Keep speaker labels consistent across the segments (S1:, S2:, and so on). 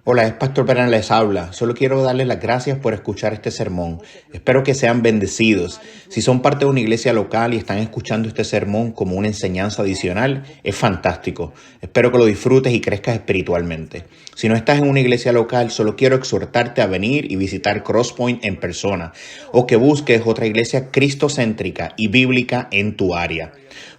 S1: Hola, es Pastor Bernal les habla. Solo quiero darles las gracias por escuchar este sermón. Espero que sean bendecidos. Si son parte de una iglesia local y están escuchando este sermón como una enseñanza adicional, es fantástico. Espero que lo disfrutes y crezcas espiritualmente. Si no estás en una iglesia local, solo quiero exhortarte a venir y visitar Crosspoint en persona o que busques otra iglesia cristocéntrica y bíblica en tu área,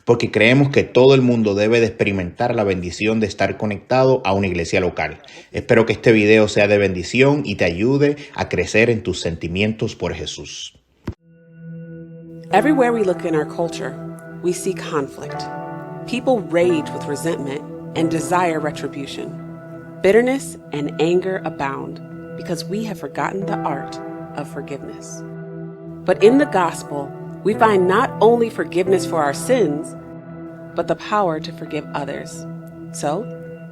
S1: porque creemos que todo el mundo debe de experimentar la bendición de estar conectado a una iglesia local. Espero que este video sea de bendición y te ayude a crecer en tus sentimientos por Jesús.
S2: Everywhere we look in our culture, we see conflict. People rage with resentment and desire retribution. Bitterness and anger abound because we have forgotten the art of forgiveness. But in the gospel, we find not only forgiveness for our sins, but the power to forgive others. So,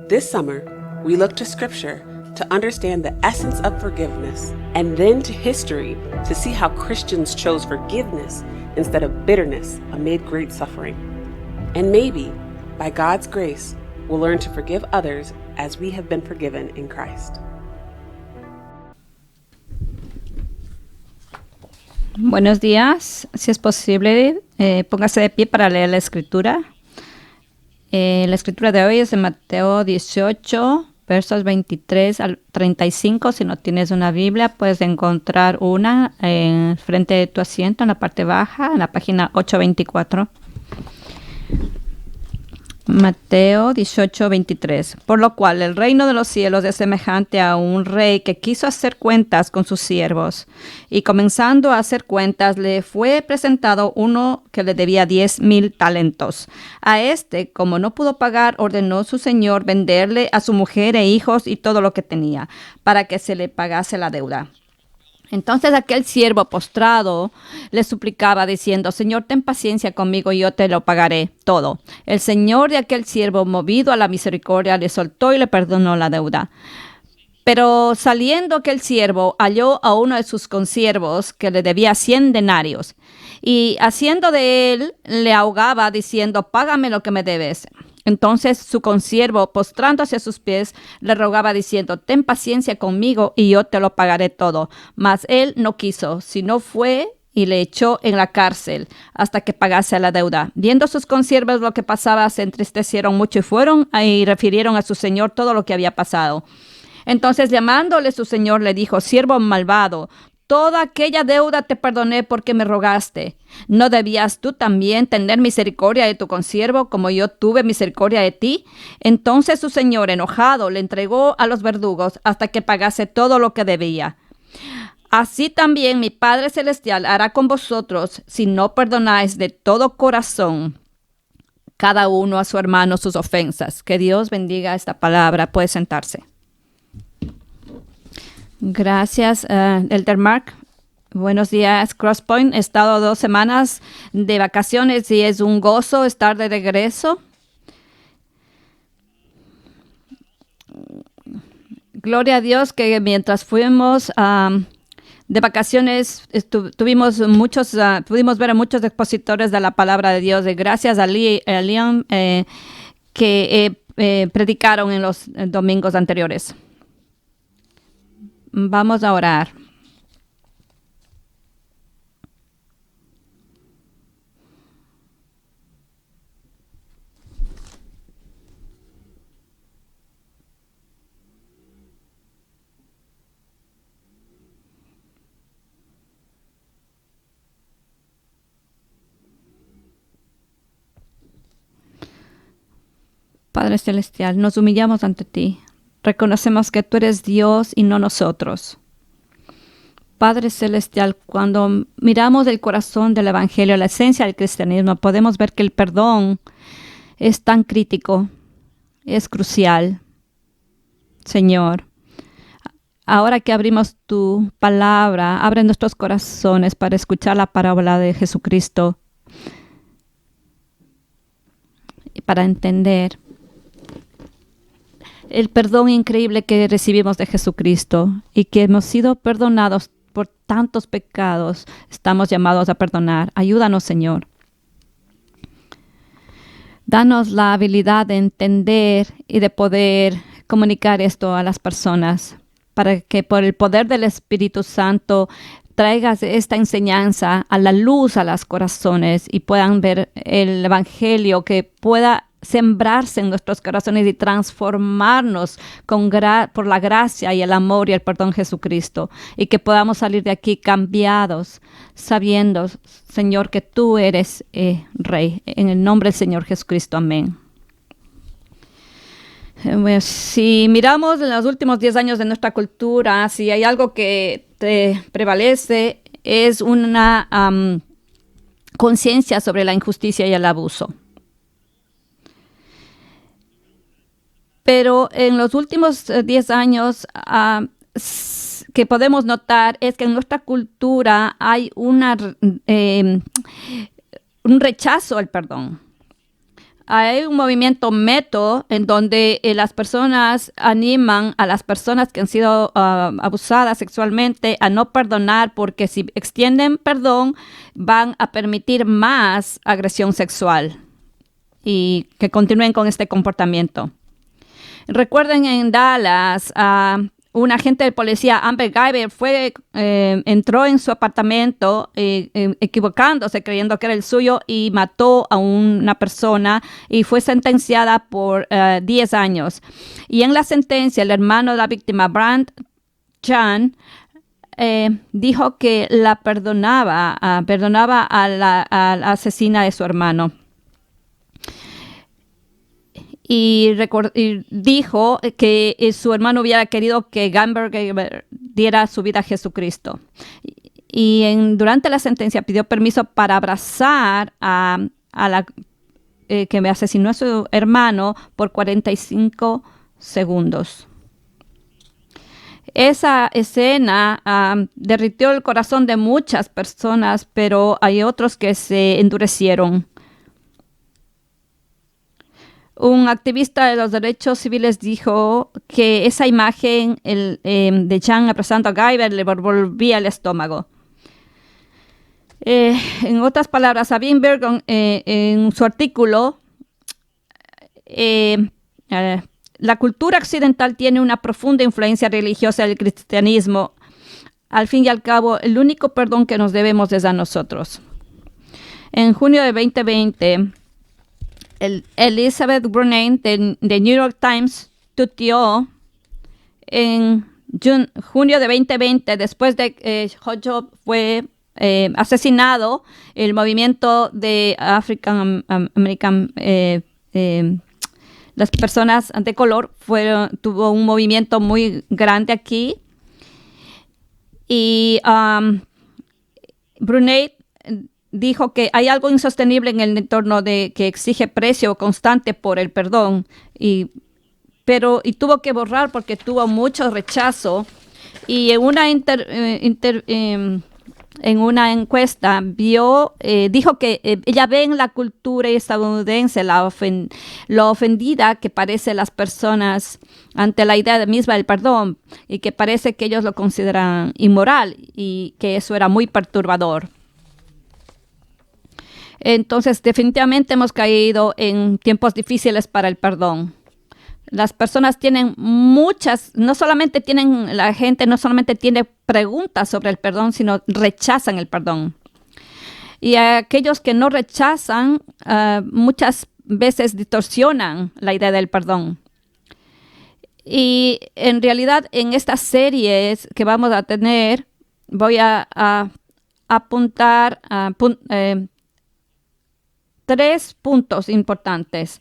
S2: this summer, we look to Scripture to understand the essence of forgiveness, and then to history to see how Christians chose forgiveness instead of bitterness amid great suffering. And maybe, by God's grace, we'll learn to forgive others as we have been forgiven in Christ.
S3: Buenos días. Si es posible, póngase de pie para leer la escritura. La escritura de hoy es de Mateo 18, versos 23 al 35. Si no tienes una Biblia, puedes encontrar una frente de tu asiento, en la parte baja, en la página 824. Mateo 18, 23. Por lo cual el reino de los cielos es semejante a un rey que quiso hacer cuentas con sus siervos. Y comenzando a hacer cuentas, le fue presentado uno que le debía 10,000 talentos. A este, como no pudo pagar, ordenó su señor venderle a su mujer e hijos y todo lo que tenía, para que se le pagase la deuda. Entonces aquel siervo postrado le suplicaba diciendo: Señor, ten paciencia conmigo y yo te lo pagaré todo. El señor de aquel siervo, movido a la misericordia, le soltó y le perdonó la deuda. Pero saliendo aquel siervo, halló a uno de sus consiervos que le debía 100 denarios. Y haciendo de él, le ahogaba diciendo: Págame lo que me debes. Entonces su consiervo, postrándose a sus pies, le rogaba diciendo: Ten paciencia conmigo y yo te lo pagaré todo. Mas él no quiso, sino fue y le echó en la cárcel hasta que pagase la deuda. Viendo sus consiervos lo que pasaba, se entristecieron mucho y fueron y refirieron a su señor todo lo que había pasado. Entonces, llamándole su señor, le dijo: Siervo malvado, toda aquella deuda te perdoné porque me rogaste. ¿No debías tú también tener misericordia de tu consiervo como yo tuve misericordia de ti? Entonces su señor, enojado, le entregó a los verdugos hasta que pagase todo lo que debía. Así también mi Padre Celestial hará con vosotros si no perdonáis de todo corazón cada uno a su hermano sus ofensas. Que Dios bendiga esta palabra. Puede sentarse. Gracias, Elder Mark. Buenos días, Crosspoint. He estado 2 semanas de vacaciones y es un gozo estar de regreso. Gloria a Dios que mientras fuimos de vacaciones pudimos ver a muchos expositores de la palabra de Dios. Gracias a Liam que predicaron en los domingos anteriores. Vamos a orar. Padre Celestial, nos humillamos ante ti. Reconocemos que tú eres Dios y no nosotros. Padre Celestial, cuando miramos el corazón del Evangelio, la esencia del cristianismo, podemos ver que el perdón es tan crítico, es crucial. Señor, ahora que abrimos tu palabra, abre nuestros corazones para escuchar la parábola de Jesucristo y para entender el perdón increíble que recibimos de Jesucristo y que hemos sido perdonados por tantos pecados. Estamos llamados a perdonar. Ayúdanos, Señor. Danos la habilidad de entender y de poder comunicar esto a las personas, para que por el poder del Espíritu Santo traigas esta enseñanza a la luz a los corazones y puedan ver el Evangelio que pueda sembrarse en nuestros corazones y transformarnos por la gracia y el amor y el perdón de Jesucristo, y que podamos salir de aquí cambiados, sabiendo, Señor, que tú eres Rey. En el nombre del Señor Jesucristo. Amén. Si miramos en los últimos 10 años de nuestra cultura, si hay algo que prevalece, es una conciencia sobre la injusticia y el abuso. Pero en los últimos 10 años que podemos notar es que en nuestra cultura hay un rechazo al perdón. Hay un movimiento meto en donde las personas animan a las personas que han sido abusadas sexualmente a no perdonar, porque si extienden perdón van a permitir más agresión sexual y que continúen con este comportamiento. Recuerden, en Dallas, un agente de policía, Amber Guyver, entró en su apartamento equivocándose, creyendo que era el suyo, y mató a una persona y fue sentenciada por 10 años. Y en la sentencia, el hermano de la víctima, Brant Chan, dijo que perdonaba a la asesina de su hermano. Y dijo que su hermano hubiera querido que Guyver diera su vida a Jesucristo. Y durante la sentencia pidió permiso para abrazar a la que me asesinó a su hermano por 45 segundos. Esa escena derritió el corazón de muchas personas, pero hay otros que se endurecieron. Un activista de los derechos civiles dijo que esa imagen de Chan abrazando a Guyver le volvía el estómago. En otras palabras, Sabine Bergon, en su artículo, la cultura occidental tiene una profunda influencia religiosa del cristianismo. Al fin y al cabo, el único perdón que nos debemos es a nosotros. En junio de 2020, Elizabeth Brunet de New York Times tuiteó en junio de 2020, después de que Jojo fue asesinado, el movimiento de African American, las personas de color tuvo un movimiento muy grande aquí, y Brunet dijo que hay algo insostenible en el entorno que exige precio constante por el perdón, y tuvo que borrar porque tuvo mucho rechazo. Y en una encuesta dijo que ella ve en la cultura estadounidense lo ofendida que parecen las personas ante la idea misma del perdón, y que parece que ellos lo consideran inmoral, y que eso era muy perturbador. Entonces, definitivamente hemos caído en tiempos difíciles para el perdón. Las personas tienen la gente no solamente tiene preguntas sobre el perdón, sino rechazan el perdón. Y aquellos que no rechazan, muchas veces distorsionan la idea del perdón. Y en realidad, en estas series que vamos a tener, voy a apuntar 3 puntos importantes.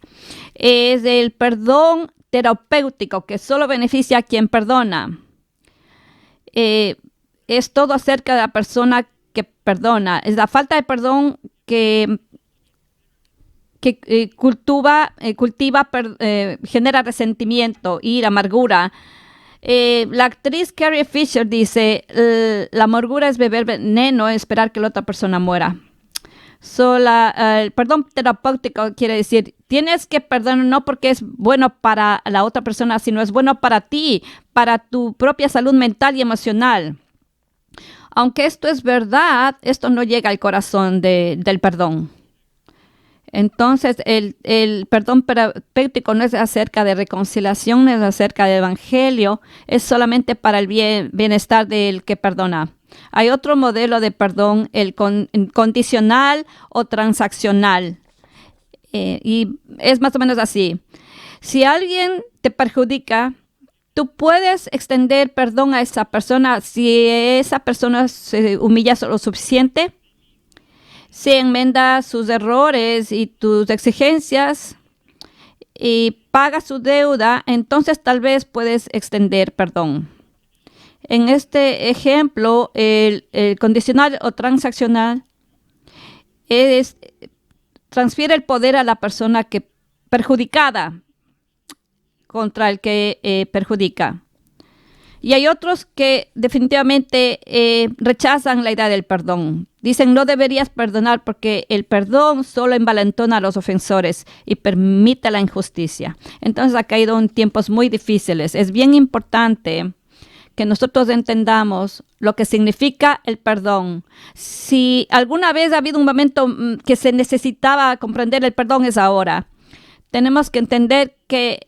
S3: Es el perdón terapéutico, que solo beneficia a quien perdona. Es todo acerca de la persona que perdona. Es la falta de perdón que genera resentimiento, ira, amargura. La actriz Carrie Fisher dice, la amargura es beber veneno y esperar que la otra persona muera. El perdón terapéutico quiere decir, tienes que perdonar no porque es bueno para la otra persona, sino es bueno para ti, para tu propia salud mental y emocional. Aunque esto es verdad, esto no llega al corazón del perdón. Entonces, el perdón terapéutico no es acerca de reconciliación, no es acerca del evangelio, es solamente para el bienestar del que perdona. Hay otro modelo de perdón, el condicional o transaccional. Y es más o menos así. Si alguien te perjudica, tú puedes extender perdón a esa persona si esa persona se humilla lo suficiente, si enmienda sus errores y tus exigencias y paga su deuda, entonces tal vez puedes extender perdón. En este ejemplo, el condicional o transaccional transfiere el poder a la persona que perjudicada contra el que perjudica. Y hay otros que definitivamente rechazan la idea del perdón. Dicen, no deberías perdonar porque el perdón solo envalentona a los ofensores y permite la injusticia. Entonces ha caído en tiempos muy difíciles. Es bien importante que nosotros entendamos lo que significa el perdón. Si alguna vez ha habido un momento que se necesitaba comprender el perdón, es ahora. Tenemos que entender que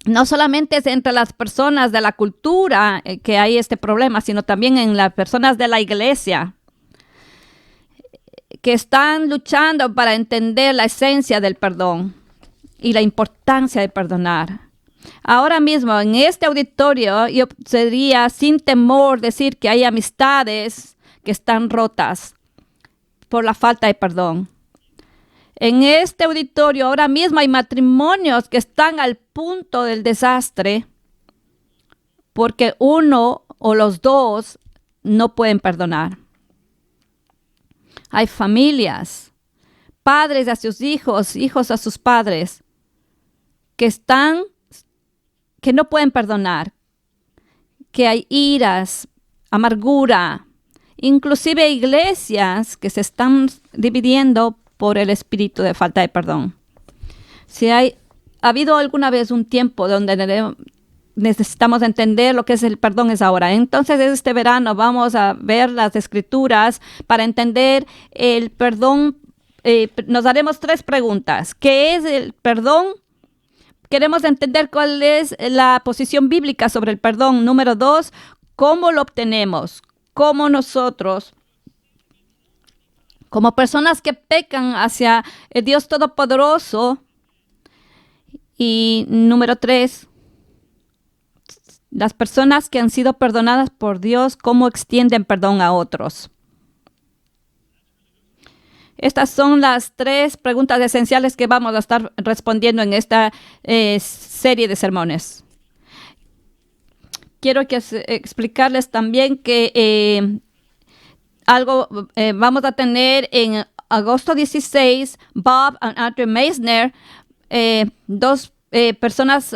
S3: no solamente es entre las personas de la cultura que hay este problema, sino también en las personas de la iglesia que están luchando para entender la esencia del perdón y la importancia de perdonar. Ahora mismo, en este auditorio, yo sería sin temor decir que hay amistades que están rotas por la falta de perdón. En este auditorio ahora mismo hay matrimonios que están al punto del desastre porque uno o los dos no pueden perdonar. Hay familias, padres a sus hijos, hijos a sus padres, que no pueden perdonar, que hay iras, amargura, inclusive iglesias que se están dividiendo por el espíritu de falta de perdón. Si ha habido alguna vez un tiempo donde necesitamos entender lo que es el perdón, es ahora. Entonces, este verano vamos a ver las escrituras para entender el perdón. Nos haremos 3 preguntas. ¿Qué es el perdón? Queremos entender cuál es la posición bíblica sobre el perdón. Número 2, ¿cómo lo obtenemos? ¿Cómo nosotros, como personas que pecan hacia el Dios Todopoderoso? Y número 3, las personas que han sido perdonadas por Dios, ¿cómo extienden perdón a otros? Estas son las 3 preguntas esenciales que vamos a estar respondiendo en esta serie de sermones. Quiero explicarles también que vamos a tener en agosto 16, Bob y Andrew Meisner, 2 personas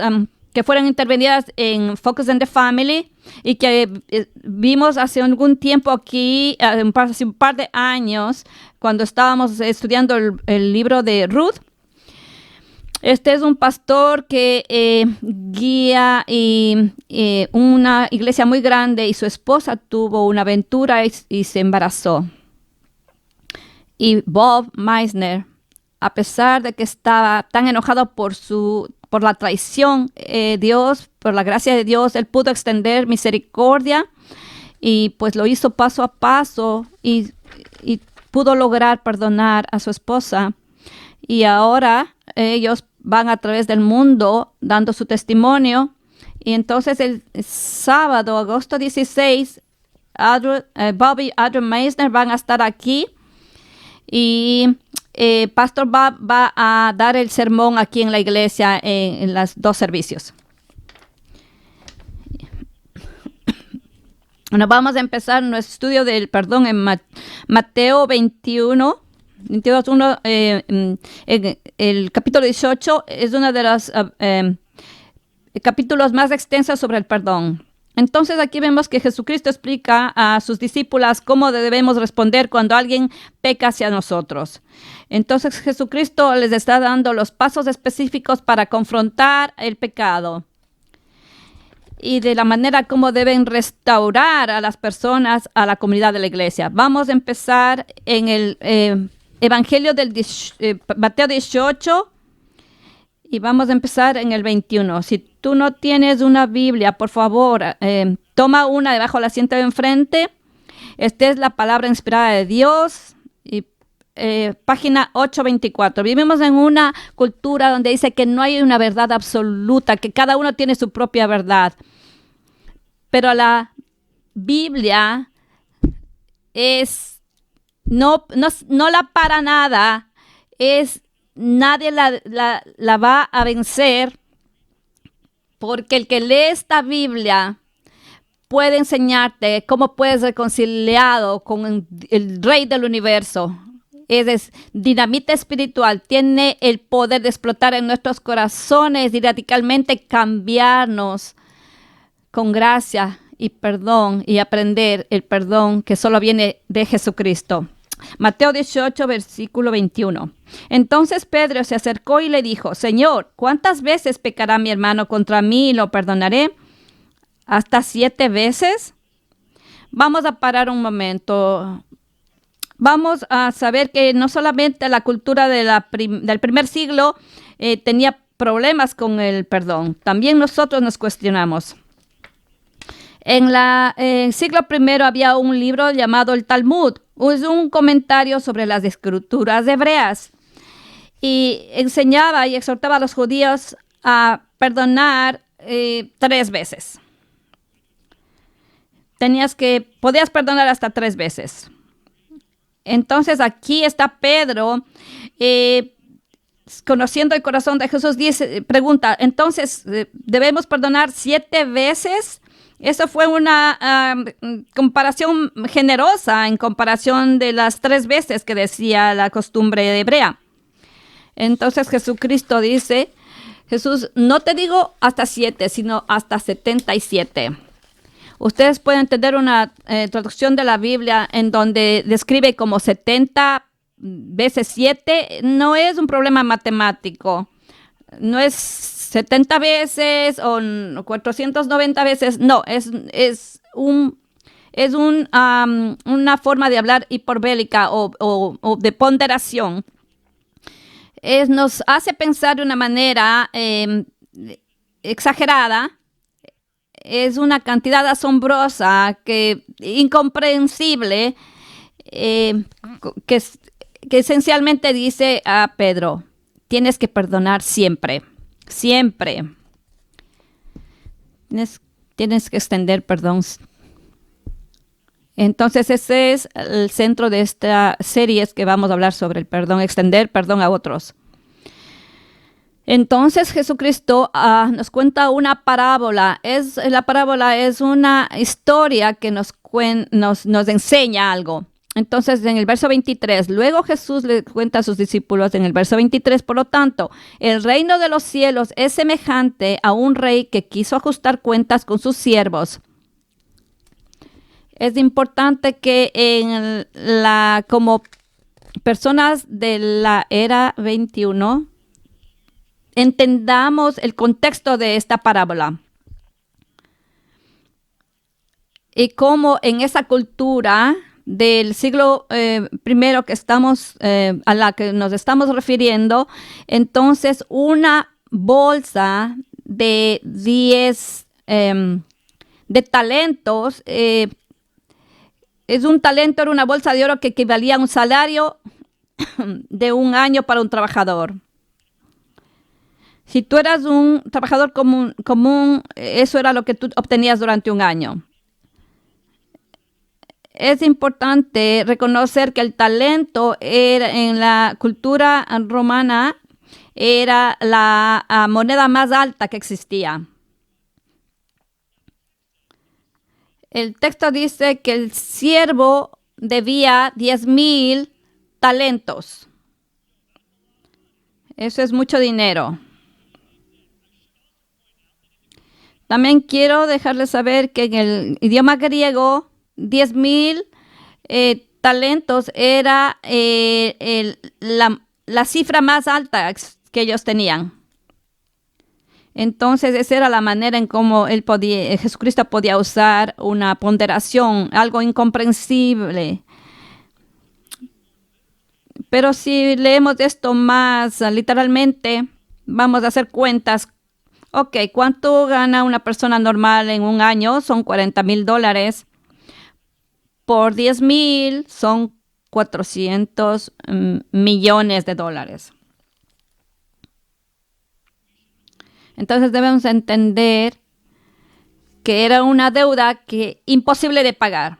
S3: que fueron intervenidas en Focus on the Family y que vimos hace algún tiempo aquí, hace un par de años, cuando estábamos estudiando el libro de Ruth. Este es un pastor que guía una iglesia muy grande y su esposa tuvo una aventura y se embarazó. Y Bob Meisner, a pesar de que estaba tan enojado por la traición, por la gracia de Dios, él pudo extender misericordia y pues lo hizo paso a paso y pudo lograr perdonar a su esposa. Y ahora ellos van a través del mundo dando su testimonio. Y entonces el sábado, agosto 16, Bob y Andrew Meisner van a estar aquí. Y Pastor Bob va a dar el sermón aquí en la iglesia en los 2 servicios. Bueno, vamos a empezar nuestro estudio del perdón en Mateo 21. El capítulo 18 es uno de los capítulos más extensos sobre el perdón. Entonces aquí vemos que Jesucristo explica a sus discípulas cómo debemos responder cuando alguien peca hacia nosotros. Entonces Jesucristo les está dando los pasos específicos para confrontar el pecado y de la manera como deben restaurar a las personas, a la comunidad de la iglesia. Vamos a empezar en el Evangelio del Mateo 18 y vamos a empezar en el 21. Si tú no tienes una Biblia, por favor, toma una debajo del asiento de enfrente. Esta es la palabra inspirada de Dios. Y página 824. Vivimos en una cultura donde dice que no hay una verdad absoluta, que cada uno tiene su propia verdad. Pero la Biblia no la para nada, nadie la va a vencer, porque el que lee esta Biblia puede enseñarte cómo puedes reconciliado con el Rey del universo. Es dinamita espiritual, tiene el poder de explotar en nuestros corazones y radicalmente cambiarnos con gracia y perdón, y aprender el perdón que solo viene de Jesucristo. Mateo 18, versículo 21. Entonces Pedro se acercó y le dijo: Señor, ¿cuántas veces pecará mi hermano contra mí y lo perdonaré? ¿Hasta 7 veces? Vamos a parar un momento. Vamos a saber que no solamente la cultura del primer siglo tenía problemas con el perdón. También nosotros nos cuestionamos. En el siglo I había un libro llamado el Talmud. Es un comentario sobre las escrituras hebreas. Y enseñaba y exhortaba a los judíos a perdonar 3 veces. Podías perdonar hasta 3 veces. Entonces aquí está Pedro, conociendo el corazón de Jesús, pregunta, entonces, ¿debemos perdonar 7 veces? Eso fue una comparación generosa en comparación de las 3 veces que decía la costumbre hebrea. Entonces Jesucristo dice, Jesús, no te digo hasta 7, sino hasta 77. Ustedes pueden tener una traducción de la Biblia en donde describe como 70 veces 7. No es un problema matemático. No es 70 veces o 490 veces. No, es una forma de hablar hiperbólica o de ponderación. Nos hace pensar de una manera exagerada. Es una cantidad asombrosa, incomprensible, que esencialmente dice a Pedro, tienes que perdonar siempre, siempre. Tienes que extender perdón. Entonces ese es el centro de esta serie, es que vamos a hablar sobre el perdón, extender perdón a otros. Entonces Jesucristo nos cuenta una parábola. La parábola es una historia que nos enseña algo. Entonces en el verso 23, luego Jesús le cuenta a sus discípulos en el verso 23, por lo tanto, el reino de los cielos es semejante a un rey que quiso ajustar cuentas con sus siervos. Es importante que como personas de la era 21, entendamos el contexto de esta parábola y cómo en esa cultura del siglo I que a la que nos estamos refiriendo, entonces una bolsa de 10 de talentos, un talento era una bolsa de oro que equivalía a un salario de un año para un trabajador. Si tú eras un trabajador común, eso era lo que tú obtenías durante un año. Es importante reconocer que el talento en la cultura romana era la moneda más alta que existía. El texto dice que el siervo debía 10,000 talentos. Eso es mucho dinero. También quiero dejarles saber que en el idioma griego, 10,000 talentos era la cifra más alta que ellos tenían. Entonces, esa era la manera en cómo Jesucristo podía usar una ponderación, algo incomprensible. Pero si leemos esto más literalmente, vamos a hacer cuentas. Ok, ¿cuánto gana una persona normal en un año? Son $40,000. Por 10,000 son 400 millones de dólares. Entonces debemos entender que era una deuda imposible de pagar.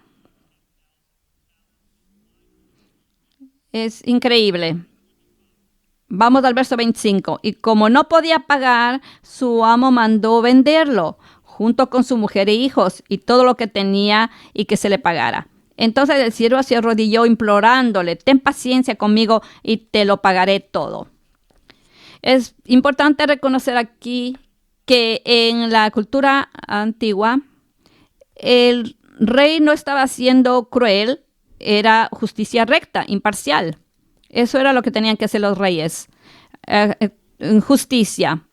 S3: Es increíble. Vamos al verso 25. Y como no podía pagar, su amo mandó venderlo, junto con su mujer e hijos, y todo lo que tenía, y que se le pagara. Entonces el siervo se arrodilló implorándole: ten paciencia conmigo y te lo pagaré todo. Es importante reconocer aquí que en la cultura antigua, el rey no estaba siendo cruel, era justicia recta, imparcial. Eso era lo que tenían que hacer los reyes, justicia.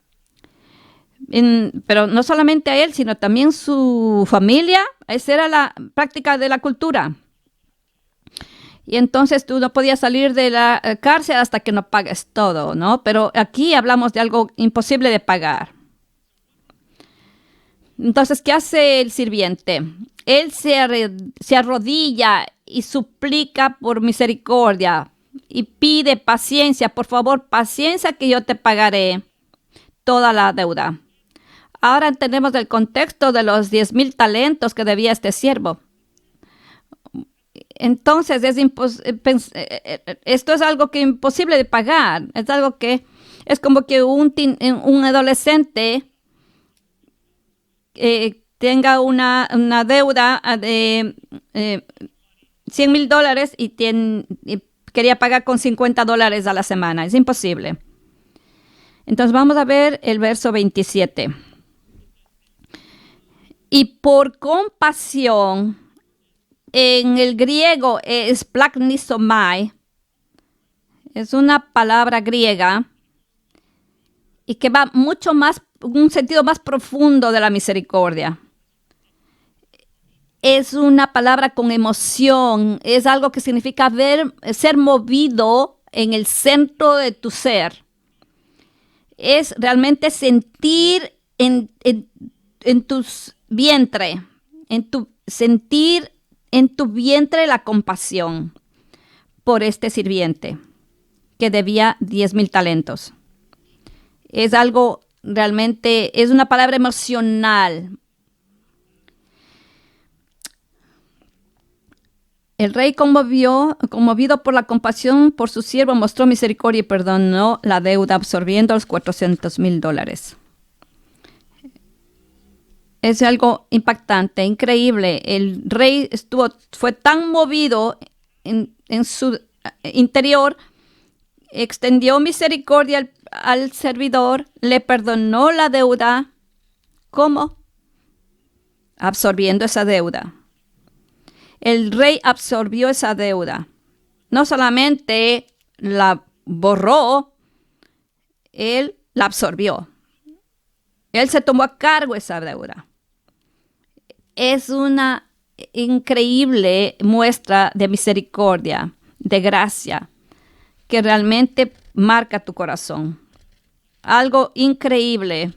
S3: Pero no solamente a él, sino también su familia. Esa era la práctica de la cultura. Y entonces tú no podías salir de la cárcel hasta que no pagues todo, ¿no? Pero aquí hablamos de algo imposible de pagar. Entonces, ¿qué hace el sirviente? Él se arrodilla y suplica por misericordia y pide paciencia. Por favor, paciencia, que yo te pagaré toda la deuda. Ahora entendemos el contexto de los 10,000 talentos que debía este siervo. Entonces, esto es algo que es imposible de pagar. Es algo que es como que un adolescente tenga una deuda de $100,000 y quería pagar con $50 a la semana. Es imposible. Entonces vamos a ver el verso 27. Y por compasión, en el griego es plagnisomai, es una palabra griega y que va mucho más, un sentido más profundo de la misericordia. Es una palabra con emoción, es algo que significa ser movido en el centro de tu ser. Es realmente sentir en tu vientre, sentir en tu vientre la compasión por este sirviente que debía 10,000 talentos. Es algo realmente, es una palabra emocional. El rey, conmovido por la compasión por su siervo, mostró misericordia y perdonó la deuda, absorbiendo los $400,000. Es algo impactante, increíble. El rey fue tan movido en su interior, extendió misericordia al servidor, le perdonó la deuda. ¿Cómo? Absorbiendo esa deuda. El rey absorbió esa deuda. No solamente la borró, él la absorbió. Él se tomó a cargo esa deuda. Es una increíble muestra de misericordia, de gracia, que realmente marca tu corazón. Algo increíble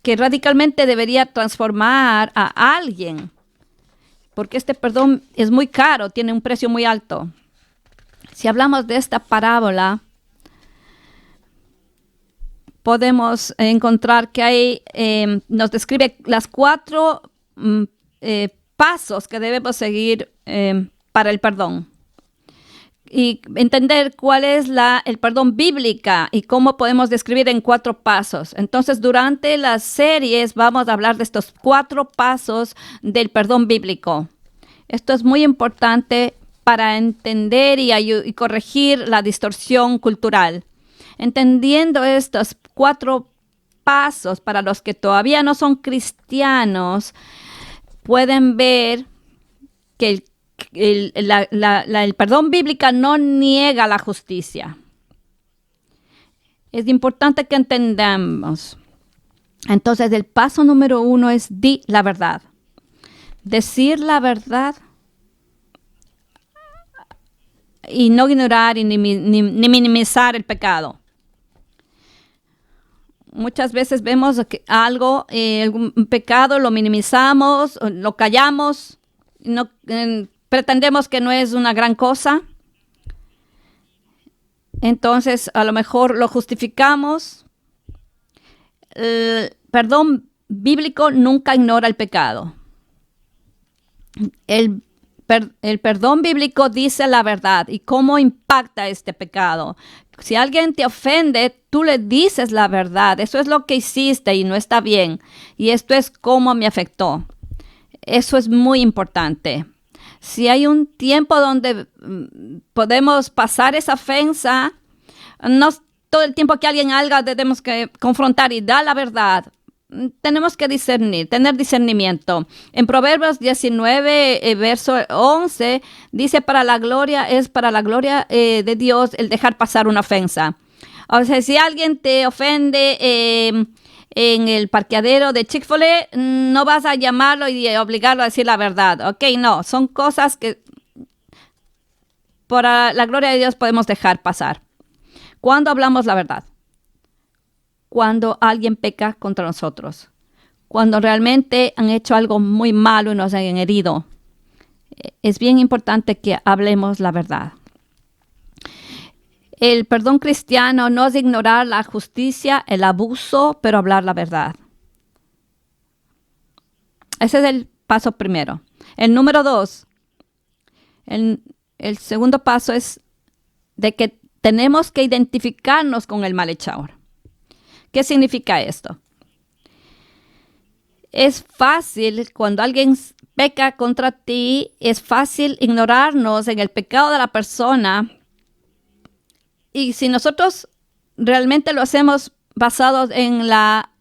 S3: que radicalmente debería transformar a alguien, porque este perdón es muy caro, tiene un precio muy alto. Si hablamos de esta parábola, podemos encontrar que nos describe las 4 pasos que debemos seguir para el perdón. Y entender cuál es el perdón bíblica y cómo podemos describir en 4 pasos. Entonces, durante las series vamos a hablar de estos 4 pasos del perdón bíblico. Esto es muy importante para entender y corregir la distorsión cultural. Entendiendo estos 4 pasos, para los que todavía no son cristianos, pueden ver que el perdón bíblico no niega la justicia. Es importante que entendamos. Entonces, el paso número 1 es di la verdad. Decir la verdad y no ignorar ni minimizar el pecado. Muchas veces vemos que algo, algún pecado, lo minimizamos, lo callamos, no, pretendemos que no es una gran cosa. Entonces, a lo mejor lo justificamos. El perdón bíblico nunca ignora el pecado. El perdón bíblico dice la verdad y cómo impacta este pecado. Si alguien te ofende, tú le dices la verdad. Eso es lo que hiciste y no está bien. Y esto es cómo me afectó. Eso es muy importante. Si hay un tiempo donde podemos pasar esa ofensa, no todo el tiempo que alguien haga tenemos que confrontar y dar la verdad. Tenemos que discernir, tener discernimiento. En Proverbios 19, verso 11, dice para la gloria de Dios el dejar pasar una ofensa. O sea, si alguien te ofende en el parqueadero de Chick-fil-A, no vas a llamarlo y obligarlo a decir la verdad. Ok, no, son cosas que por la gloria de Dios podemos dejar pasar. ¿Cuándo hablamos la verdad? Cuando alguien peca contra nosotros, cuando realmente han hecho algo muy malo y nos han herido. Es bien importante que hablemos la verdad. El perdón cristiano no es ignorar la justicia, el abuso, pero hablar la verdad. Ese es el paso primero. El número 2, el segundo paso es de que tenemos que identificarnos con el malhechor. ¿Qué significa esto? Es fácil, cuando alguien peca contra ti, es fácil ignorarnos en el pecado de la persona. Y si nosotros realmente lo hacemos basados en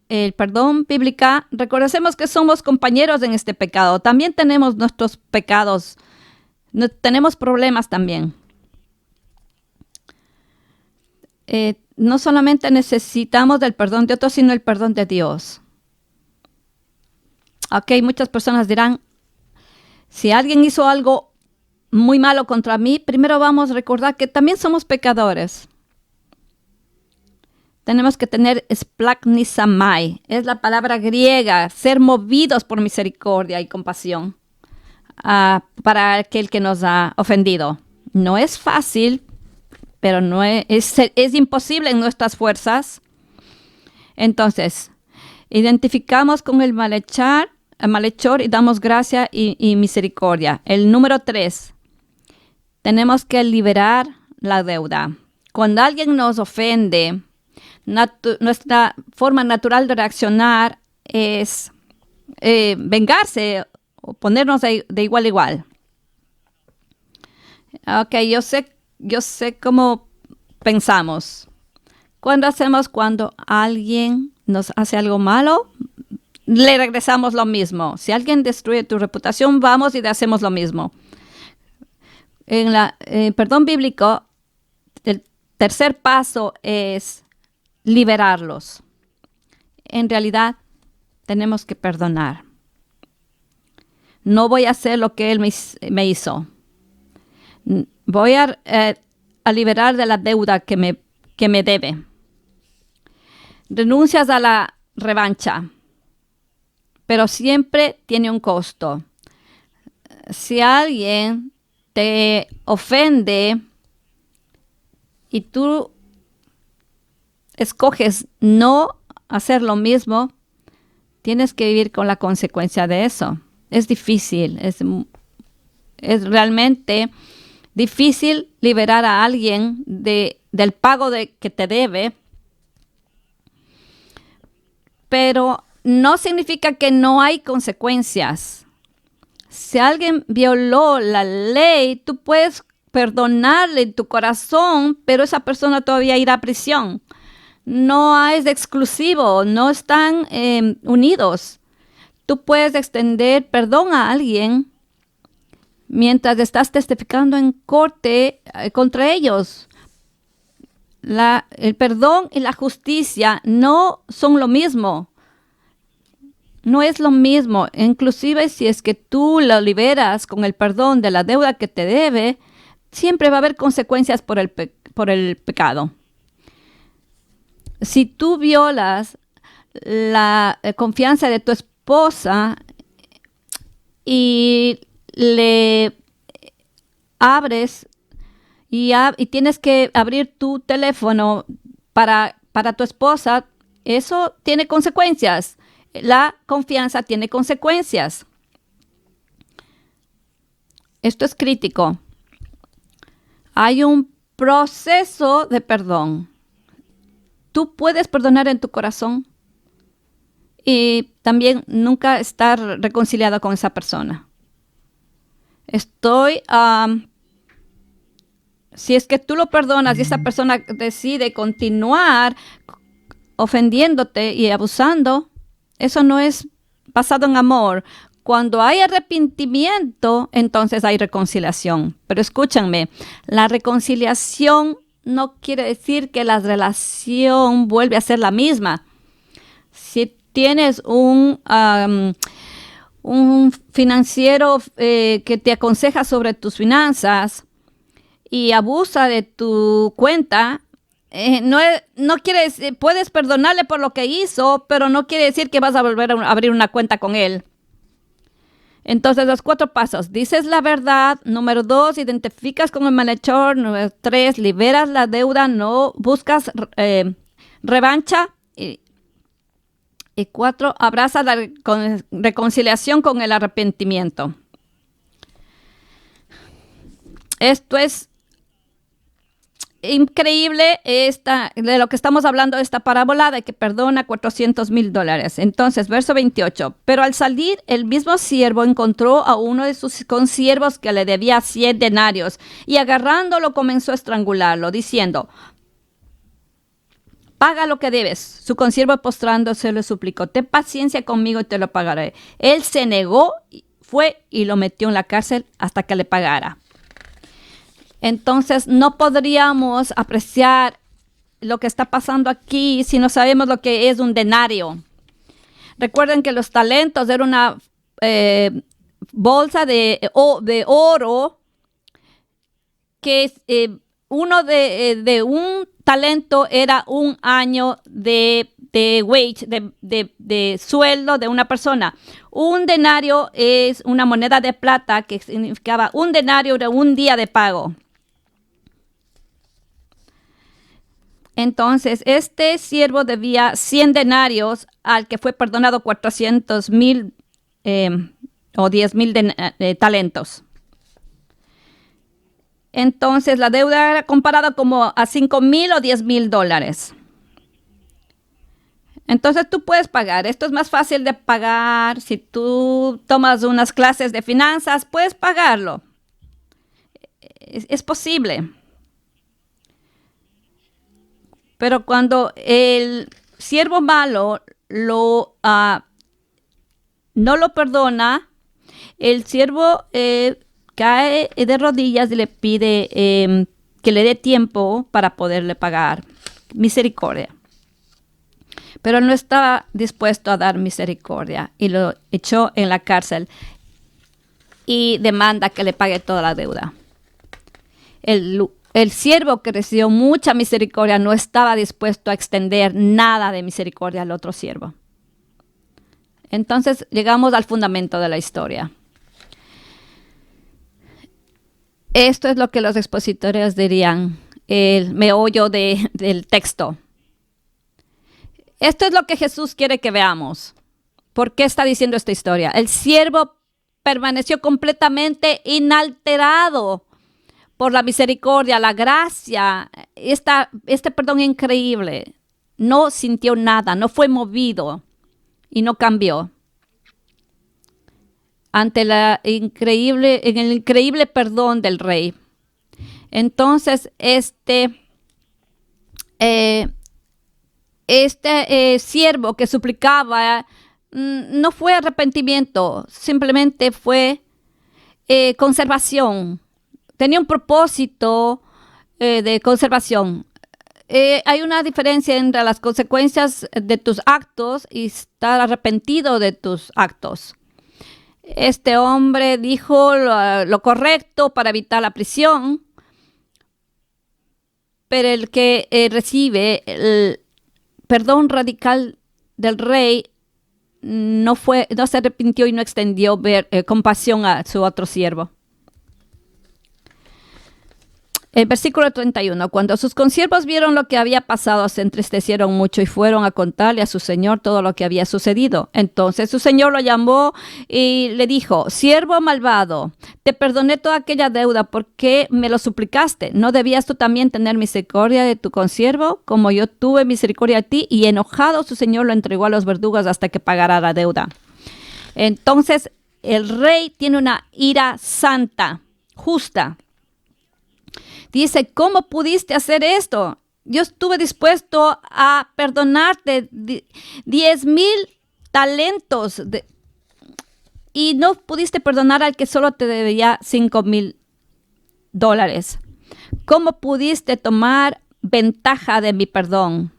S3: el perdón bíblica, reconocemos que somos compañeros en este pecado. También tenemos nuestros pecados, tenemos problemas también. No solamente necesitamos del perdón de otros, sino el perdón de Dios. Ok, muchas personas dirán, si alguien hizo algo muy malo contra mí, primero vamos a recordar que también somos pecadores. Tenemos que tener splagnisamai, es la palabra griega, ser movidos por misericordia y compasión para aquel que nos ha ofendido. No es fácil, pero no es imposible en nuestras fuerzas. Entonces, identificamos con el malhechor y damos gracia y misericordia. El número 3, tenemos que liberar la deuda. Cuando alguien nos ofende, nuestra forma natural de reaccionar es vengarse o ponernos de igual a igual. Ok, yo sé cómo pensamos. Cuando alguien nos hace algo malo, le regresamos lo mismo. Si alguien destruye tu reputación, vamos y le hacemos lo mismo. En el perdón bíblico, el tercer paso es liberarlos. En realidad, tenemos que perdonar. No voy a hacer lo que él me hizo. Voy a liberar de la deuda que me debe. Renuncias a la revancha, pero siempre tiene un costo. Si alguien te ofende y tú escoges no hacer lo mismo, tienes que vivir con la consecuencia de eso. Es difícil, es realmente difícil liberar a alguien del pago que te debe, pero no significa que no hay consecuencias. Si alguien violó la ley, tú puedes perdonarle en tu corazón, pero esa persona todavía irá a prisión. No es exclusivo, no están unidos. Tú puedes extender perdón a alguien mientras estás testificando en corte contra ellos. El perdón y la justicia no son lo mismo. No es lo mismo. Inclusive si es que tú lo liberas con el perdón de la deuda que te debe, siempre va a haber consecuencias por el pecado. Si tú violas la confianza de tu esposa y le abres y tienes que abrir tu teléfono para tu esposa, eso tiene consecuencias. La confianza tiene consecuencias. Esto es crítico. Hay un proceso de perdón. Tú puedes perdonar en tu corazón y también nunca estar reconciliado con esa persona. Si es que tú lo perdonas y esa persona decide continuar ofendiéndote y abusando, eso no es basado en amor. Cuando hay arrepentimiento, entonces hay reconciliación. Pero escúchanme, la reconciliación no quiere decir que la relación vuelve a ser la misma. Si tienes un financiero que te aconseja sobre tus finanzas y abusa de tu cuenta, no quiere decir, puedes perdonarle por lo que hizo, pero no quiere decir que vas a volver a abrir una cuenta con él. Entonces, los 4 pasos. Dices la verdad. Número 2, identificas con el malhechor. Número 3, liberas la deuda. No buscas revancha. Y 4, abraza la reconciliación con el arrepentimiento. Esto es increíble de lo que estamos hablando, esta parábola de que perdona $400,000. Entonces, verso 28. Pero al salir, el mismo siervo encontró a uno de sus consiervos que le debía 100 denarios y agarrándolo comenzó a estrangularlo, diciendo: paga lo que debes. Su consiervo postrándose le suplicó: ten paciencia conmigo y te lo pagaré. Él se negó, fue y lo metió en la cárcel hasta que le pagara. Entonces, no podríamos apreciar lo que está pasando aquí si no sabemos lo que es un denario. Recuerden que los talentos era una bolsa de oro que uno de un talento era un año de wage, de sueldo de una persona. Un denario es una moneda de plata que significaba un denario de un día de pago. Entonces, este siervo debía 100 denarios al que fue perdonado 400,000 o 10,000 talentos. Entonces, la deuda era comparada como a 5,000 o 10,000 dólares. Entonces, tú puedes pagar. Esto es más fácil de pagar. Si tú tomas unas clases de finanzas, puedes pagarlo. Es posible. Pero cuando el siervo malo no lo perdona, el siervo cae de rodillas y le pide que le dé tiempo para poderle pagar. Misericordia. Pero él no estaba dispuesto a dar misericordia y lo echó en la cárcel y demanda que le pague toda la deuda. El siervo que recibió mucha misericordia no estaba dispuesto a extender nada de misericordia al otro siervo. Entonces llegamos al fundamento de la historia. Esto es lo que los expositores dirían, el meollo del texto. Esto es lo que Jesús quiere que veamos. ¿Por qué está diciendo esta historia? El siervo permaneció completamente inalterado por la misericordia, la gracia, este perdón increíble. No sintió nada, no fue movido y no cambió. Ante el increíble perdón del rey. Entonces, este siervo que suplicaba no fue arrepentimiento, simplemente fue conservación. Tenía un propósito de conservación. Hay una diferencia entre las consecuencias de tus actos y estar arrepentido de tus actos. Este hombre dijo lo correcto para evitar la prisión, pero el que recibe el perdón radical del rey no se arrepintió y no extendió compasión a su otro siervo. El versículo 31. Cuando sus consiervos vieron lo que había pasado, se entristecieron mucho y fueron a contarle a su señor todo lo que había sucedido. Entonces su señor lo llamó y le dijo: siervo malvado, te perdoné toda aquella deuda. ¿Por qué me lo suplicaste? ¿No debías tú también tener misericordia de tu consiervo, como yo tuve misericordia de ti? Y enojado su señor lo entregó a los verdugos hasta que pagara la deuda. Entonces el rey tiene una ira santa, justa. Dice: ¿cómo pudiste hacer esto? Yo estuve dispuesto a perdonarte 10,000 talentos y no pudiste perdonar al que solo te debía $5,000. ¿Cómo pudiste tomar ventaja de mi perdón?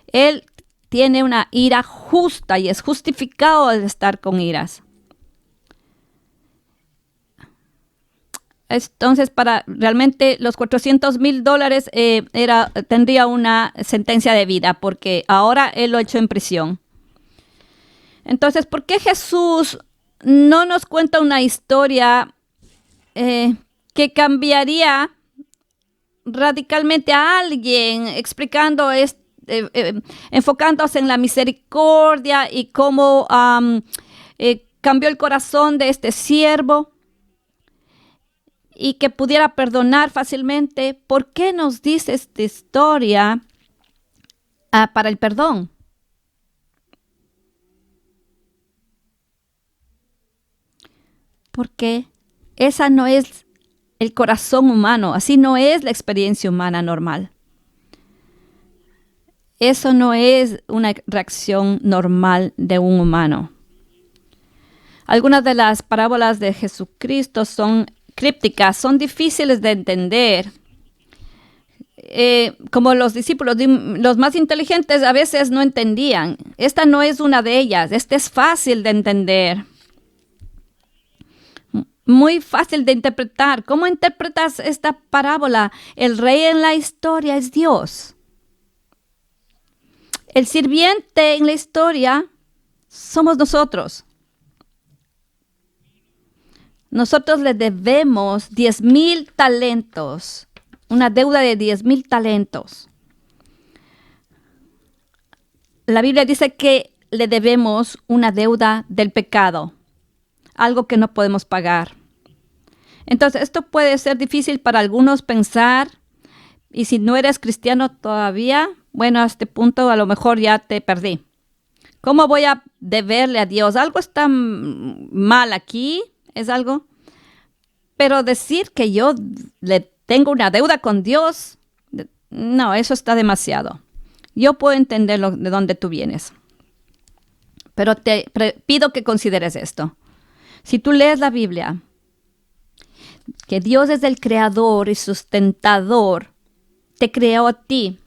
S3: Él tiene una ira justa y es justificado el estar con iras. Entonces, para realmente los $400,000 tendría una sentencia de vida, porque ahora él lo echó en prisión. Entonces, ¿por qué Jesús no nos cuenta una historia que cambiaría radicalmente a alguien, explicando enfocándose en la misericordia y cómo cambió el corazón de este siervo? Y que pudiera perdonar fácilmente. ¿Por qué nos dice esta historia para el perdón? Porque esa no es el corazón humano, así no es la experiencia humana normal. Eso no es una reacción normal de un humano. Algunas de las parábolas de Jesucristo son crípticas, son difíciles de entender. Como los discípulos, los más inteligentes a veces no entendían. Esta no es una de ellas. Esta es fácil de entender. Muy fácil de interpretar. ¿Cómo interpretas esta parábola? El rey en la historia es Dios. El sirviente en la historia somos nosotros. Nosotros le debemos 10,000 talentos, una deuda de 10,000 talentos. La Biblia dice que le debemos una deuda del pecado, algo que no podemos pagar. Entonces, esto puede ser difícil para algunos pensar, y si no eres cristiano todavía, bueno, a este punto a lo mejor ya te perdí. ¿Cómo voy a deberle a Dios? Algo está mal aquí. Es algo, pero decir que yo le tengo una deuda con Dios, no, eso está demasiado. Yo puedo entender de dónde tú vienes, pero te pido que consideres esto. Si tú lees la Biblia, que Dios es el creador y sustentador, te creó a ti,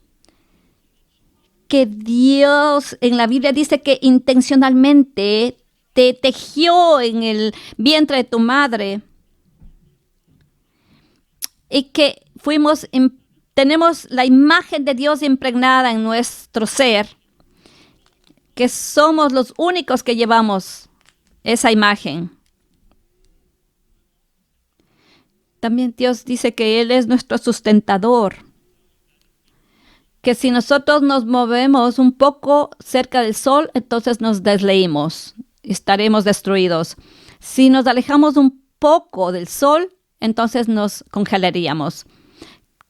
S3: que Dios en la Biblia dice que intencionalmente te tejió en el vientre de tu madre y que tenemos la imagen de Dios impregnada en nuestro ser, que somos los únicos que llevamos esa imagen. También Dios dice que Él es nuestro sustentador, que si nosotros nos movemos un poco cerca del sol, entonces nos desleímos. Estaremos destruidos. Si nos alejamos un poco del sol, entonces nos congelaríamos.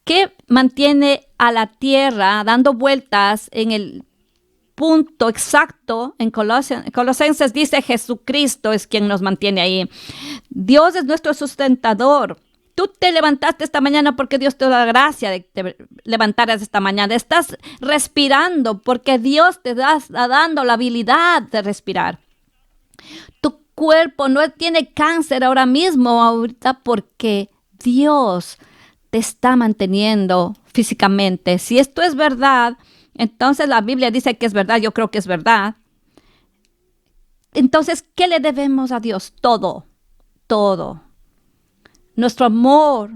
S3: ¿Qué mantiene a la tierra dando vueltas en el punto exacto? En Colosenses dice: Jesucristo es quien nos mantiene ahí. Dios es nuestro sustentador. Tú te levantaste esta mañana porque Dios te da la gracia de que te levantaras esta mañana. Estás respirando porque Dios te está dando la habilidad de respirar. Tu cuerpo no tiene cáncer ahorita porque Dios te está manteniendo físicamente. Si esto es verdad, entonces la Biblia dice que es verdad, yo creo que es verdad. Entonces, ¿qué le debemos a Dios? Todo, todo. Nuestro amor,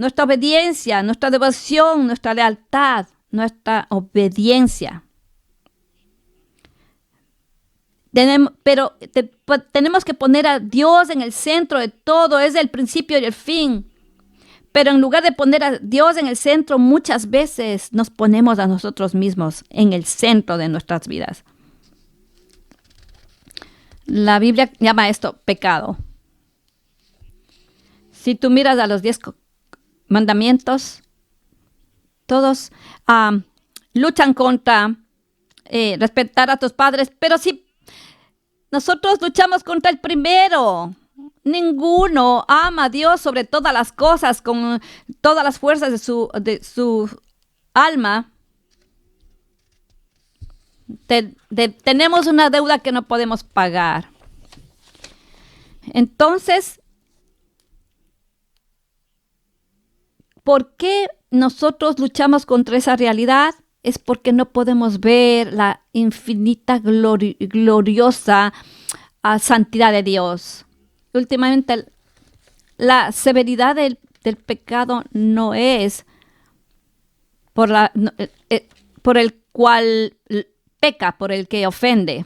S3: nuestra obediencia, nuestra devoción, nuestra lealtad, nuestra obediencia. Tenemos que poner a Dios en el centro de todo, es el principio y el fin. Pero en lugar de poner a Dios en el centro, muchas veces nos ponemos a nosotros mismos en el centro de nuestras vidas. La Biblia llama esto pecado. Si tú miras a los 10 mandamientos, todos luchan contra respetar a tus padres, pero si nosotros luchamos contra el primero, ninguno ama a Dios sobre todas las cosas, con todas las fuerzas de su alma. Tenemos una deuda que no podemos pagar. Entonces, ¿por qué nosotros luchamos contra esa realidad? Es porque no podemos ver la infinita gloriosa santidad de Dios. Últimamente, la severidad del pecado no es por el cual peca, por el que ofende.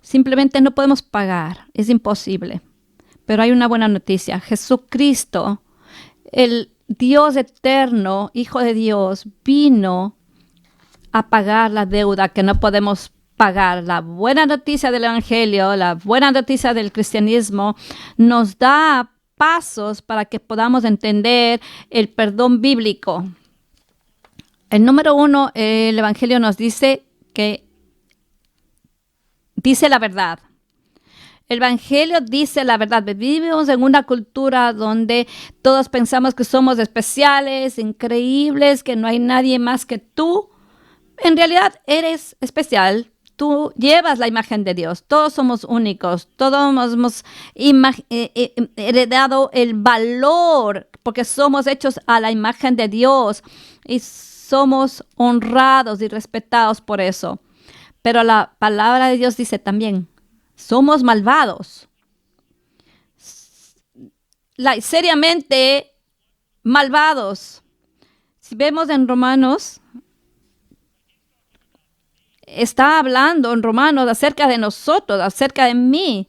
S3: Simplemente no podemos pagar, es imposible. Pero hay una buena noticia. Jesucristo, el Dios eterno, Hijo de Dios, vino a pagar la deuda que no podemos pagar. La buena noticia del Evangelio, la buena noticia del cristianismo nos da pasos para que podamos entender el perdón bíblico. El número 1, el Evangelio nos dice que dice la verdad. El Evangelio dice la verdad. Vivimos en una cultura donde todos pensamos que somos especiales, increíbles, que no hay nadie más que tú. En realidad eres especial. Tú llevas la imagen de Dios. Todos somos únicos. Todos hemos heredado el valor porque somos hechos a la imagen de Dios y somos honrados y respetados por eso. Pero la palabra de Dios dice también, somos malvados. Seriamente malvados. Si vemos en Romanos, está hablando en Romanos acerca de nosotros, acerca de mí.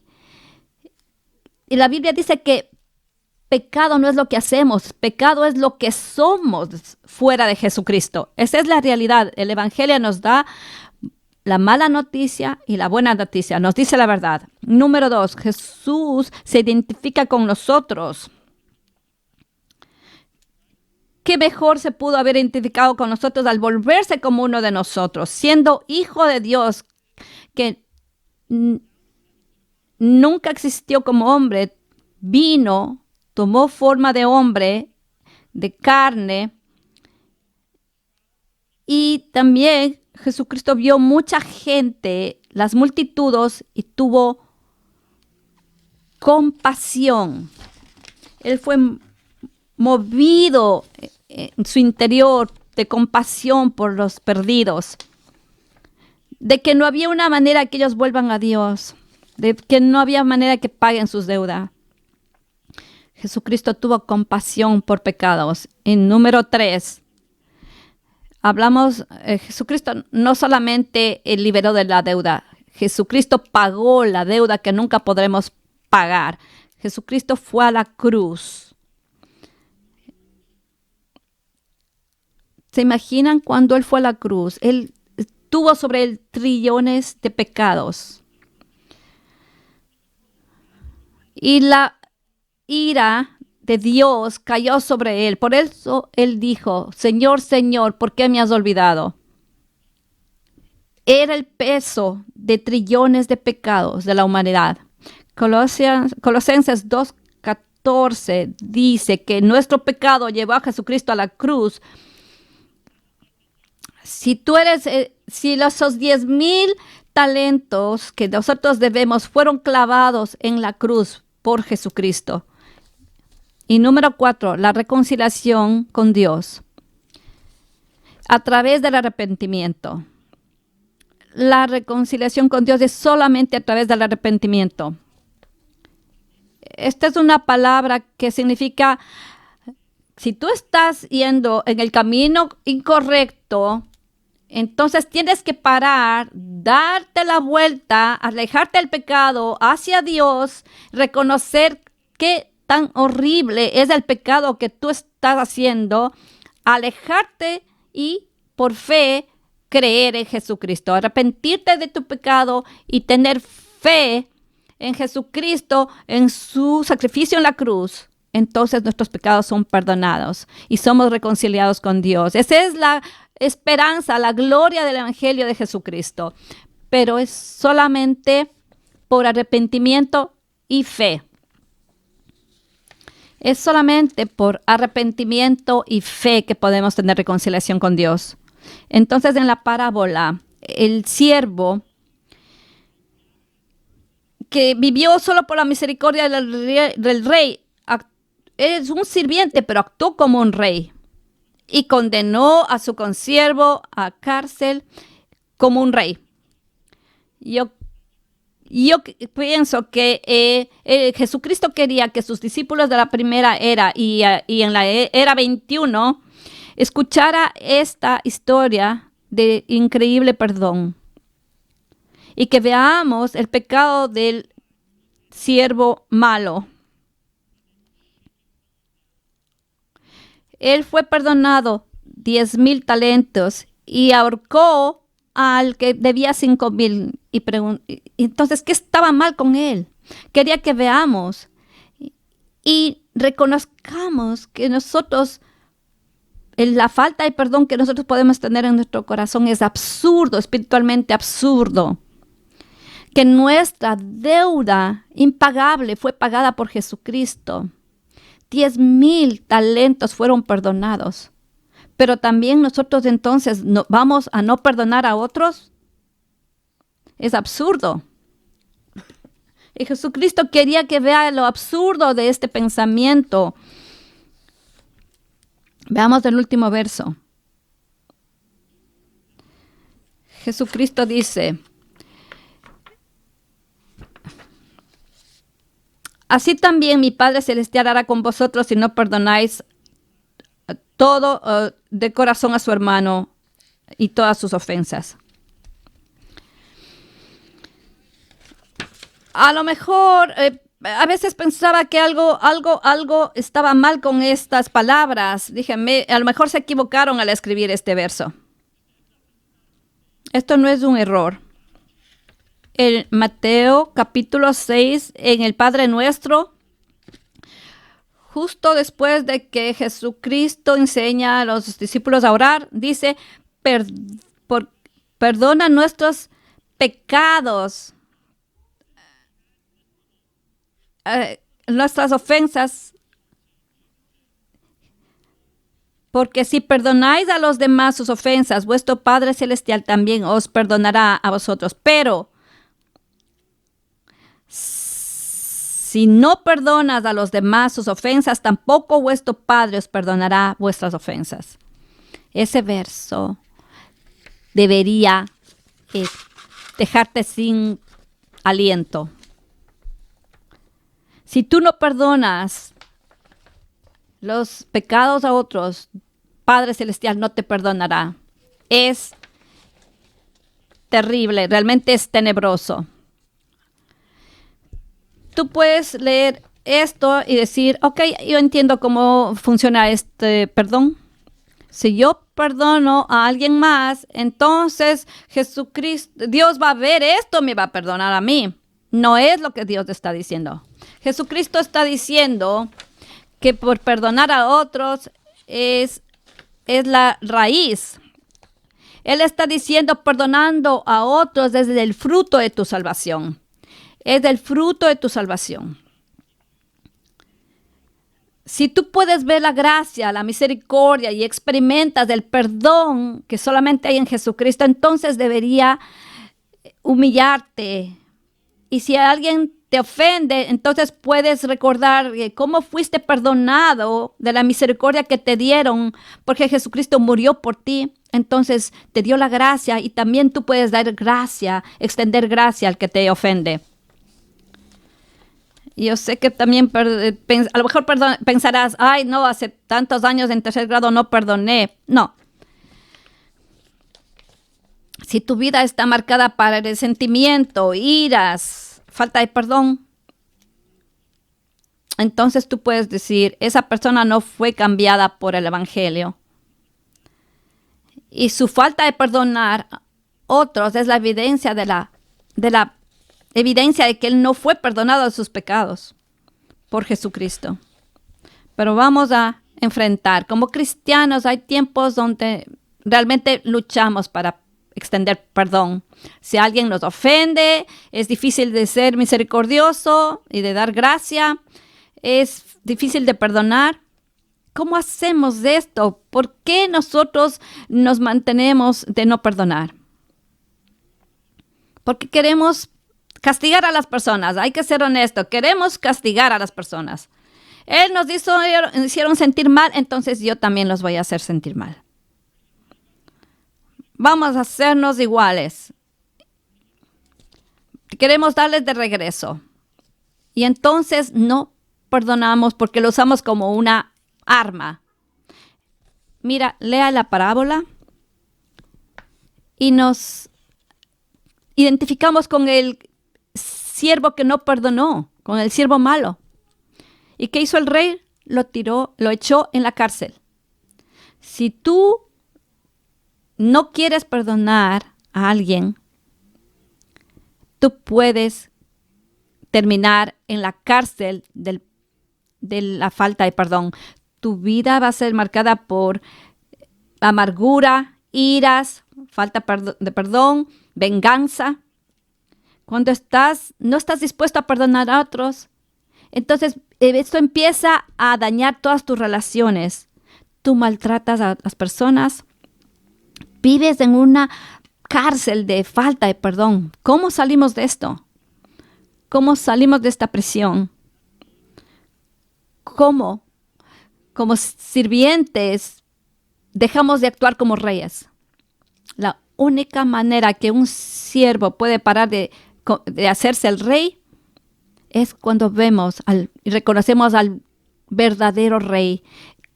S3: Y la Biblia dice que pecado no es lo que hacemos, pecado es lo que somos fuera de Jesucristo. Esa es la realidad. El Evangelio nos da la mala noticia y la buena noticia. Nos dice la verdad. Número 2, Jesús se identifica con nosotros. ¿Qué mejor se pudo haber identificado con nosotros al volverse como uno de nosotros? Siendo hijo de Dios, que nunca existió como hombre, vino, tomó forma de hombre, de carne, y también Jesucristo vio mucha gente, las multitudes, y tuvo compasión. Él fue movido en su interior de compasión por los perdidos, de que no había una manera que ellos vuelvan a Dios, de que no había manera que paguen sus deudas. Jesucristo tuvo compasión por pecados. En número 3, hablamos, Jesucristo no solamente liberó de la deuda, Jesucristo pagó la deuda que nunca podremos pagar. Jesucristo fue a la cruz. ¿Se imaginan cuando Él fue a la cruz? Él tuvo sobre él trillones de pecados. Y la ira de Dios cayó sobre Él. Por eso Él dijo, Señor, Señor, ¿por qué me has olvidado? Era el peso de trillones de pecados de la humanidad. Colosenses 2:14 dice que nuestro pecado llevó a Jesucristo a la cruz. Si esos 10,000 talentos que nosotros debemos fueron clavados en la cruz por Jesucristo. Y número 4, la reconciliación con Dios a través del arrepentimiento. La reconciliación con Dios es solamente a través del arrepentimiento. Esta es una palabra que significa si tú estás yendo en el camino incorrecto, entonces tienes que parar, darte la vuelta, alejarte del pecado hacia Dios, reconocer qué tan horrible es el pecado que tú estás haciendo, alejarte y por fe creer en Jesucristo, arrepentirte de tu pecado y tener fe en Jesucristo, en su sacrificio en la cruz. Entonces nuestros pecados son perdonados y somos reconciliados con Dios. Esa es la esperanza, la gloria del Evangelio de Jesucristo. Pero es solamente por arrepentimiento y fe. Es solamente por arrepentimiento y fe que podemos tener reconciliación con Dios. Entonces, en la parábola, el siervo que vivió solo por la misericordia del rey, es un sirviente, pero actuó como un rey y condenó a su consiervo a cárcel como un rey. Yo pienso que Jesucristo quería que sus discípulos de la primera era y en la era 21 escuchara esta historia de increíble perdón y que veamos el pecado del siervo malo. Él fue perdonado 10,000 talentos y ahorcó al que debía 5,000. Entonces, ¿qué estaba mal con él? Quería que veamos y reconozcamos que nosotros, la falta de perdón que nosotros podemos tener en nuestro corazón es absurdo, espiritualmente absurdo. Que nuestra deuda impagable fue pagada por Jesucristo. 10,000 talentos fueron perdonados. Pero también nosotros entonces vamos a no perdonar a otros. Es absurdo. Y Jesucristo quería que vea lo absurdo de este pensamiento. Veamos el último verso. Jesucristo dice: así también mi Padre Celestial hará con vosotros si no perdonáis todo de corazón a su hermano y todas sus ofensas. A lo mejor a veces pensaba que algo estaba mal con estas palabras. Dije, a lo mejor se equivocaron al escribir este verso. Esto no es un error. En Mateo capítulo 6, en el Padre Nuestro, justo después de que Jesucristo enseña a los discípulos a orar, dice, perdona nuestros pecados, nuestras ofensas, porque si perdonáis a los demás sus ofensas, vuestro Padre Celestial también os perdonará a vosotros. Pero si no perdonas a los demás sus ofensas, tampoco vuestro Padre os perdonará vuestras ofensas. Ese verso debería dejarte sin aliento. Si tú no perdonas los pecados a otros, Padre Celestial no te perdonará. Es terrible, realmente es tenebroso. Tú puedes leer esto y decir, ok, yo entiendo cómo funciona este perdón. Si yo perdono a alguien más, entonces Jesucristo, Dios va a ver esto, me va a perdonar a mí. No es lo que Dios está diciendo. Jesucristo está diciendo que por perdonar a otros es la raíz. Él está diciendo, perdonando a otros desde el fruto de tu salvación. Es del fruto de tu salvación. Si tú puedes ver la gracia, la misericordia y experimentas el perdón que solamente hay en Jesucristo, entonces debería humillarte. Y si alguien te ofende, entonces puedes recordar cómo fuiste perdonado de la misericordia que te dieron, porque Jesucristo murió por ti. Entonces te dio la gracia y también tú puedes dar gracia, extender gracia al que te ofende. Yo sé que también a lo mejor pensarás, ay, no, hace tantos años en tercer grado no perdoné. No. Si tu vida está marcada para el resentimiento, iras, falta de perdón, entonces tú puedes decir, esa persona no fue cambiada por el Evangelio. Y su falta de perdonar a otros es la evidencia de la evidencia de que él no fue perdonado de sus pecados por Jesucristo. Pero vamos a enfrentar. Como cristianos hay tiempos donde realmente luchamos para extender perdón. Si alguien nos ofende, es difícil de ser misericordioso y de dar gracia. Es difícil de perdonar. ¿Cómo hacemos esto? ¿Por qué nosotros nos mantenemos de no perdonar? Porque queremos castigar a las personas. Hay que ser honesto. Queremos castigar a las personas. Él nos hicieron sentir mal, entonces yo también los voy a hacer sentir mal. Vamos a hacernos iguales. Queremos darles de regreso. Y entonces no perdonamos porque lo usamos como una arma. Mira, lea la parábola y nos identificamos con el siervo que no perdonó, con el siervo malo. ¿Y qué hizo el rey? Lo echó en la cárcel. Si tú no quieres perdonar a alguien, tú puedes terminar en la cárcel de la falta de perdón. Tu vida va a ser marcada por amargura, iras, falta de perdón, venganza. Cuando no estás dispuesto a perdonar a otros, entonces esto empieza a dañar todas tus relaciones. Tú maltratas a las personas, vives en una cárcel de falta de perdón. ¿Cómo salimos de esto? ¿Cómo salimos de esta prisión? ¿Cómo? Como sirvientes dejamos de actuar como reyes. La única manera que un siervo puede parar de hacerse el rey es cuando vemos y reconocemos al verdadero rey,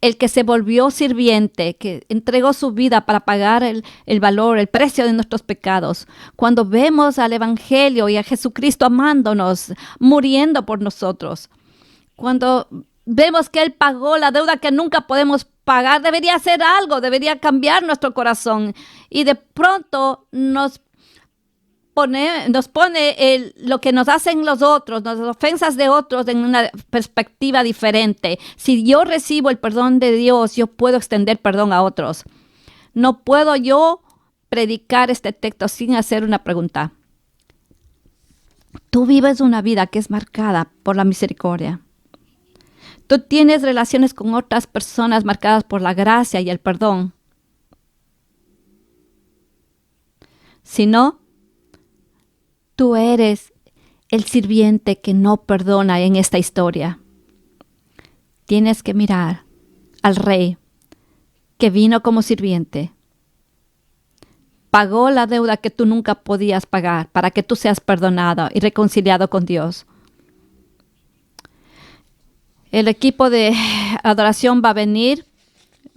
S3: el que se volvió sirviente, que entregó su vida para pagar el valor, el precio de nuestros pecados. Cuando vemos al Evangelio y a Jesucristo amándonos, muriendo por nosotros. Cuando vemos que Él pagó la deuda que nunca podemos pagar, debería hacer algo, debería cambiar nuestro corazón. Y de pronto nos pone lo que nos hacen los otros, las ofensas de otros en una perspectiva diferente. Si yo recibo el perdón de Dios, yo puedo extender perdón a otros. No puedo yo predicar este texto sin hacer una pregunta. Tú vives una vida que es marcada por la misericordia. Tú tienes relaciones con otras personas marcadas por la gracia y el perdón. Si no, tú eres el sirviente que no perdona en esta historia. Tienes que mirar al rey que vino como sirviente. Pagó la deuda que tú nunca podías pagar para que tú seas perdonado y reconciliado con Dios. El equipo de adoración va a venir.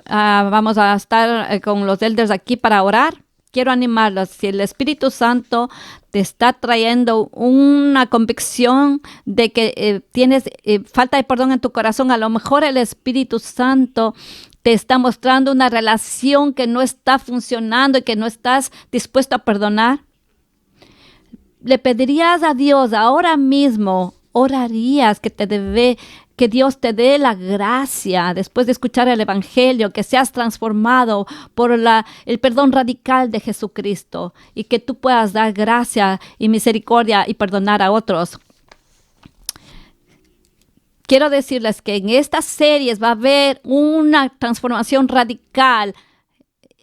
S3: Vamos a estar con los elders aquí para orar. Quiero animarlos. Si el Espíritu Santo te está trayendo una convicción de que tienes falta de perdón en tu corazón, a lo mejor el Espíritu Santo te está mostrando una relación que no está funcionando y que no estás dispuesto a perdonar. Le pedirías a Dios ahora mismo, orarías que Dios te dé la gracia después de escuchar el Evangelio, que seas transformado por el perdón radical de Jesucristo y que tú puedas dar gracia y misericordia y perdonar a otros. Quiero decirles que en estas series va a haber una transformación radical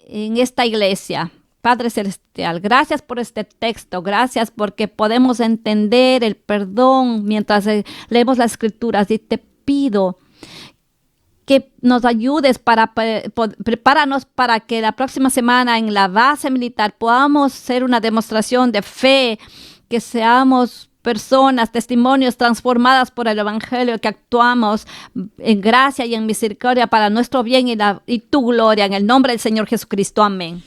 S3: en esta iglesia. Padre Celestial, gracias por este texto, gracias porque podemos entender el perdón mientras leemos las Escrituras, y te pido que nos ayudes prepáranos para que la próxima semana en la base militar podamos hacer una demostración de fe, que seamos personas, testimonios transformadas por el Evangelio, que actuamos en gracia y en misericordia para nuestro bien y tu gloria. En el nombre del Señor Jesucristo. Amén.